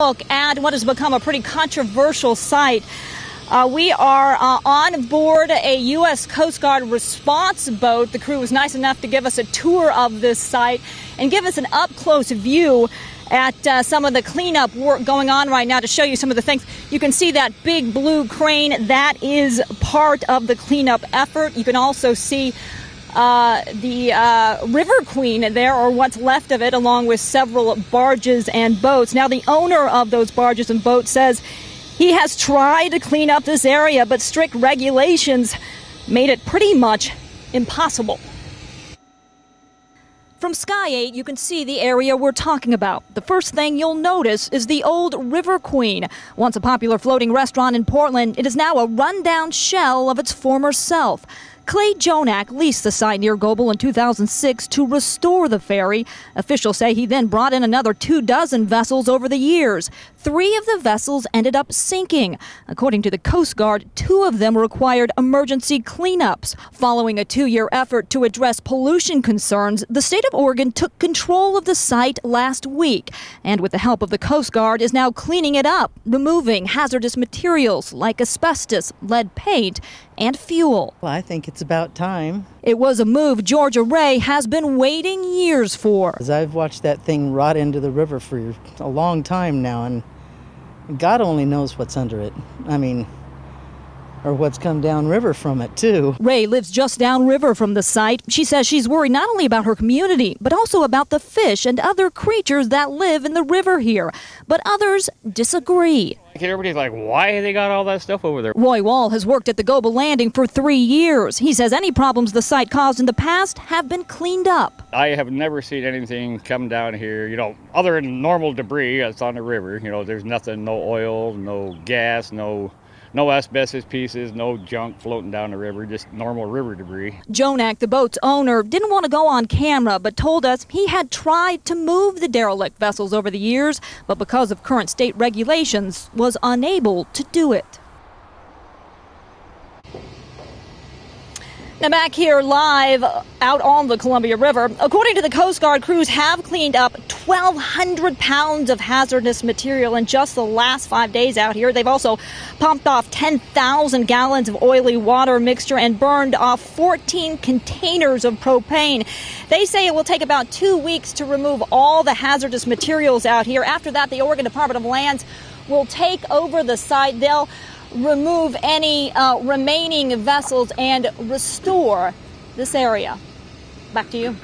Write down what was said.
Look at what has become a pretty controversial site. We are on board a U.S. Coast Guard response boat. The crew was nice enough to give us a tour of this site and give us an up-close view at some of the cleanup work going on right now to show you some of the things. You can see that big blue crane. That is part of the cleanup effort. You can also see the River Queen there, or what's left of it, along with several barges and boats. Now, the owner of those barges and boats says he has tried to clean up this area, but strict regulations made it pretty much impossible. From Sky 8, you can see the area we're talking about. The first thing you'll notice is the old River Queen. Once a popular floating restaurant in Portland, it is now a rundown shell of its former self. Clay Jonak leased the site near Goble in 2006 to restore the ferry. Officials say he then brought in another 24 vessels over the years. 3 of the vessels ended up sinking. According to the Coast Guard, 2 of them required emergency cleanups. Following a 2-year effort to address pollution concerns, the state of Oregon took control of the site last week, and with the help of the Coast Guard is now cleaning it up, removing hazardous materials like asbestos, lead paint, and fuel. Well, I think it's about time. It was a move Georgia Ray has been waiting years for. I've watched that thing rot into the river for a long time now, and God only knows what's under it. Or what's come downriver from it, too. Ray lives just downriver from the site. She says she's worried not only about her community, but also about the fish and other creatures that live in the river here. But others disagree. Everybody's like, why they got all that stuff over there? Roy Wall has worked at the Goble Landing for 3 years. He says any problems the site caused in the past have been cleaned up. I have never seen anything come down here, other than normal debris that's on the river. There's nothing, no oil, no gas, no asbestos pieces, no junk floating down the river, just normal river debris. Jonak, the boat's owner, didn't want to go on camera, but told us he had tried to move the derelict vessels over the years, but because of current state regulations, was unable to do it. Now back here live out on the Columbia River, according to the Coast Guard, crews have cleaned up 1,200 pounds of hazardous material in just the last 5 days out here. They've also pumped off 10,000 gallons of oily water mixture and burned off 14 containers of propane. They say it will take about 2 weeks to remove all the hazardous materials out here. After that, the Oregon Department of Lands will take over the site. They'll remove any remaining vessels and restore this area. Back to you.